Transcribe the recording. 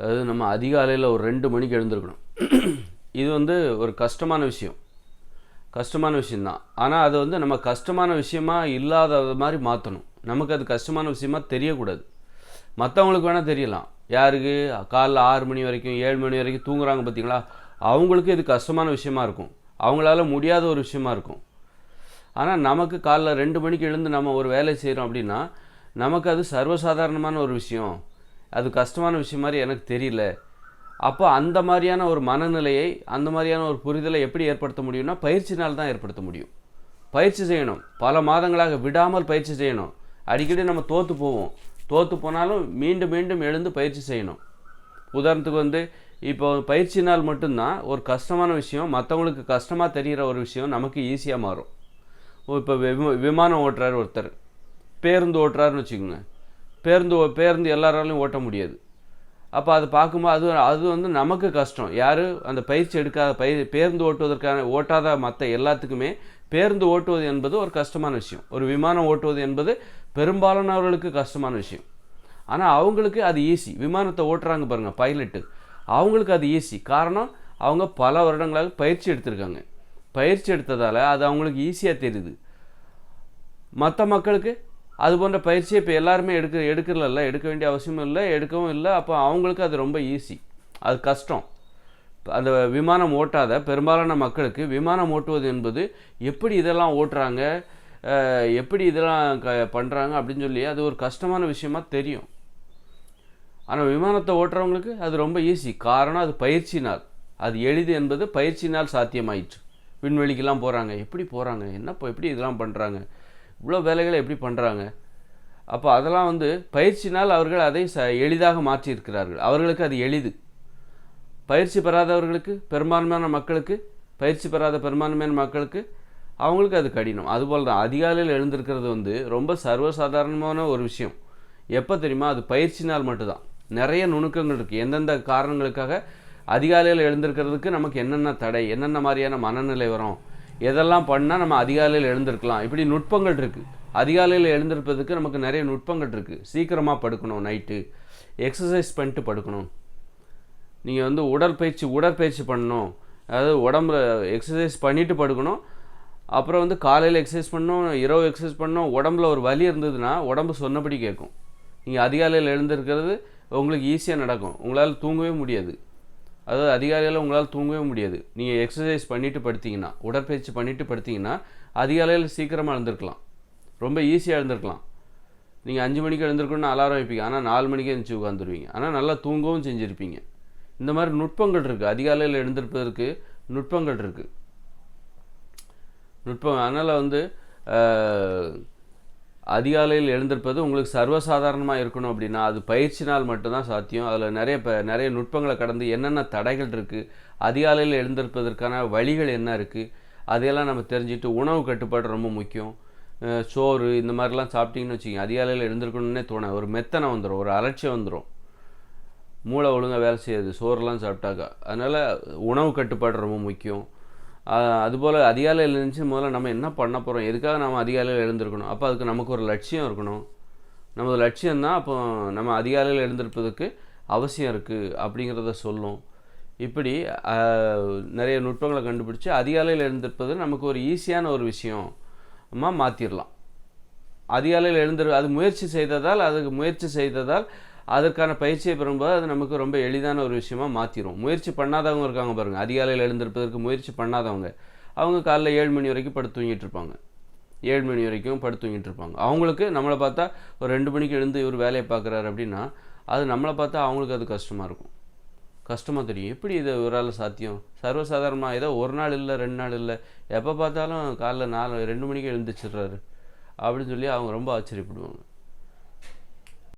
அதாவது நம்ம அதிகாலையில் ஒரு 2 மணிக்கு எழுந்திருக்கணும். இது வந்து ஒரு கஷ்டமான விஷயம்தான். ஆனால் அது வந்து நம்ம கஷ்டமான விஷயமா இல்லாத மாதிரி மாற்றணும். நமக்கு அது கஷ்டமான விஷயமா தெரியக்கூடாது. மற்றவங்களுக்கு வேணால் தெரியலாம். யாருக்கு காலைல 6 மணி வரைக்கும் 7 மணி வரைக்கும் தூங்குறாங்க பார்த்தீங்களா, அவங்களுக்கு இது கஷ்டமான விஷயமா இருக்கும். அவங்களால முடியாத ஒரு விஷயமா இருக்கும். ஆனால் நமக்கு காலைல 2 மணிக்கு எழுந்து நம்ம ஒரு வேலை செய்கிறோம் அப்படின்னா, நமக்கு அது சர்வசாதாரணமான ஒரு விஷயம். அது கஷ்டமான விஷயம் மாதிரி எனக்கு தெரியல. அப்போ அந்த மாதிரியான ஒரு மனநிலையை, அந்த மாதிரியான ஒரு புரிதலை எப்படி ஏற்படுத்த முடியும்னா, பயிற்சினால் தான் ஏற்படுத்த முடியும். பயிற்சி செய்யணும். பல மாதங்களாக விடாமல் பயிற்சி செய்யணும். அடிக்கடி நம்ம தோற்று போவோம். தோற்று போனாலும் மீண்டும் மீண்டும் எழுந்து பயிற்சி செய்யணும். உதாரணத்துக்கு வந்து இப்போ பயிற்சினால் மட்டும்தான் ஒரு கஷ்டமான விஷயம் மற்றவங்களுக்கு கஷ்டமாக தெரிகிற ஒரு விஷயம் நமக்கு ஈஸியாக மாறும். இப்போ விமானம் ஓட்டுறாரு ஒருத்தர், பேருந்து ஓட்டுறாருன்னு வச்சுக்கோங்க. பேருந்து எல்லாராலையும் ஓட்ட முடியாது. அப்போ அதை பார்க்கும்போது அது வந்து நமக்கு கஷ்டம். யார் அந்த பயிற்சி எடுக்காத பேருந்து ஓட்டாத மற்ற எல்லாத்துக்குமே பேருந்து ஓட்டுவது என்பது ஒரு கஷ்டமான விஷயம். ஒரு விமானம் ஓட்டுவது என்பது பெரும்பாலானவர்களுக்கு கஷ்டமான விஷயம். ஆனால் அவங்களுக்கு அது ஈஸி. விமானத்தை ஓட்டுறாங்க பாருங்கள் பைலட்டு, அவங்களுக்கு அது ஈஸி. காரணம், அவங்க பல வருடங்களாக பயிற்சி எடுத்திருக்காங்க. பயிற்சி எடுத்ததால் அது அவங்களுக்கு ஈஸியாக தெரியுது. மற்ற மக்களுக்கு அது போன்ற பயிற்சியை இப்போ எல்லாருமே எடுக்க வேண்டிய அவசியமும் இல்லை, எடுக்கவும் இல்லை. அப்போ அவங்களுக்கு அது ரொம்ப ஈஸி. அது கஷ்டம். அந்த விமானம் ஓட்டாத பெரும்பாலான மக்களுக்கு விமானம் ஓட்டுவது என்பது எப்படி இதெல்லாம் ஓட்டுறாங்க, எப்படி இதெல்லாம் பண்ணுறாங்க அப்படின்னு சொல்லி அது ஒரு கஷ்டமான விஷயமா தெரியும். ஆனால் விமானத்தை ஓட்டுறவங்களுக்கு அது ரொம்ப ஈஸி. காரணம், அது பயிற்சினால். அது எளிது என்பது பயிற்சினால் சாத்தியமாயிற்று. விண்வெளிக்கெல்லாம் போகிறாங்க. எப்படி போகிறாங்க, எப்படி இதெல்லாம் பண்ணுறாங்க, இவ்வளோ வேலைகளை எப்படி பண்ணுறாங்க. அப்போ அதெல்லாம் வந்து பயிற்சினால் அவர்கள் அதை எளிதாக மாற்றியிருக்கிறார்கள். அவர்களுக்கு அது எளிது. பயிற்சி பெறாதவர்களுக்கு, பெரும்பான்மையான மக்களுக்கு அவங்களுக்கு அது கடினம். அதுபோல் தான் அதிகாலையில் எழுந்திருக்கிறது வந்து ரொம்ப சர்வசாதாரணமான ஒரு விஷயம். எப்போ தெரியுமா, அது பயிற்சினால் மட்டும்தான். நிறைய நுணுக்கங்கள் இருக்குது. எந்தெந்த காரணங்களுக்காக அதிகாலையில் எழுந்திருக்கிறதுக்கு நமக்கு என்னென்ன தடை, என்னென்ன மாதிரியான மனநிலை வரும், எதெல்லாம் பண்ணால் நம்ம அதிகாலையில் எழுந்திருக்கலாம், இப்படி நுட்பங்கள் இருக்குது. அதிகாலையில் எழுந்திருப்பதுக்கு நமக்கு நிறைய நுட்பங்கள் இருக்குது. சீக்கிரமாக படுக்கணும், நைட்டு எக்ஸசைஸ் பண்ணிட்டு படுக்கணும். நீங்கள் வந்து உடற்பயிற்சி பண்ணணும், அதாவது உடம்புல எக்ஸசைஸ் பண்ணிவிட்டு படுக்கணும். அப்புறம் வந்து காலையில் எக்ஸசைஸ் பண்ணணும், இரவு எக்ஸசைஸ் பண்ணணும். உடம்புல ஒரு வலி இருந்ததுன்னா உடம்பு சொன்னபடி கேட்கும். நீங்கள் அதிகாலையில் எழுந்திருக்கிறது உங்களுக்கு ஈஸியாக நடக்கும். உங்களால் தூங்கவே முடியாது. அதாவது அதிகாலையில் உங்களால் தூங்கவே முடியாது. நீங்கள் எக்ஸசைஸ் பண்ணிவிட்டு படுத்திங்கன்னா, உடற்பயிற்சி பண்ணிவிட்டு படுத்திங்கன்னா அதிகாலையில் சீக்கிரமாக எழுந்திருக்கலாம். ரொம்ப ஈஸியாக எழுந்திருக்கலாம். நீங்கள் 5 மணிக்கு எழுந்திருக்கணும்னு அலாரம் வைப்பீங்க, ஆனால் 4 மணிக்கே எழுந்திரிச்சு உட்காந்துருவீங்க. ஆனால் நல்லா தூங்கவும் செஞ்சுருப்பீங்க. இந்த மாதிரி நுட்பங்கள் இருக்குது. அதிகாலையில் எழுந்திருப்பதற்கு நுட்பங்கள் இருக்குது. அதனால் வந்து அதிகாலையில் எழுந்திருப்பது உங்களுக்கு சர்வசாதாரணமாக இருக்கணும் அப்படின்னா அது பயிற்சினால் மட்டும்தான் சாத்தியம். அதில் நிறைய நுட்பங்களை கடந்து என்னென்ன தடைகள் இருக்குது, அதிகாலையில் எழுந்திருப்பதற்கான வழிகள் என்ன இருக்குது, அதையெல்லாம் நம்ம தெரிஞ்சுட்டு உணவு கட்டுப்பாடு ரொம்ப முக்கியம். சோறு இந்த மாதிரிலாம் சாப்பிட்டீங்கன்னு வச்சுக்கிங்க, அதிகாலையில் எழுந்திருக்கணுன்னே ஒரு மெத்தனை வந்துடும், ஒரு அலட்சியம் வந்துடும். மூளை ஒழுங்காக வேலை செய்யாது சோறுலாம் சாப்பிட்டாக்கா. அதனால் உணவு கட்டுப்பாடு ரொம்ப முக்கியம். அதுபோல் அதிகாலையில் எழுந்துச்சு முதல்ல நம்ம என்ன பண்ண போகிறோம், எதுக்காக நம்ம அதிகாலையில் எழுந்திருக்கணும், அப்போ அதுக்கு நமக்கு ஒரு லட்சியம் இருக்கணும். நமது லட்சியம்தான் அப்போ நம்ம அதிகாலையில் எழுந்திருப்பதுக்கு அவசியம் இருக்குது அப்படிங்கிறத சொல்லும். இப்படி நிறைய நுட்பங்களை கண்டுபிடிச்சி அதிகாலையில் எழுந்திருப்பது நமக்கு ஒரு ஈஸியான ஒரு விஷயமா மாற்றிடலாம். அதிகாலையில் அது முயற்சி செய்ததால் அதற்கான பயிற்சியை பெறும்போது அது நமக்கு ரொம்ப எளிதான ஒரு விஷயமா மாற்றிடும். முயற்சி பண்ணாதவங்க இருக்காங்க பாருங்கள், அதிகாலையில் எழுந்திருப்பதற்கு முயற்சி பண்ணாதவங்க, அவங்க காலைல 7 மணி வரைக்கும் படுத்து தூங்கிட்டு இருப்பாங்க. அவங்களுக்கு நம்மளை பார்த்தா ஒரு 2 மணிக்கு எழுந்து இவர் வேலையை பார்க்குறாரு அப்படின்னா அது நம்மளை பார்த்தா அவங்களுக்கு அது கஷ்டமாக தெரியும். எப்படி இது ஒரு சாத்தியம், சர்வசாதாரணமாக ஏதோ ஒரு நாள் இல்லை 2 நாள் இல்லை, எப்போ பார்த்தாலும் காலைல 2 மணிக்கு எழுந்திரிச்சிடுறாரு அப்படின்னு சொல்லி அவங்க ரொம்ப ஆச்சரியப்படுவாங்க.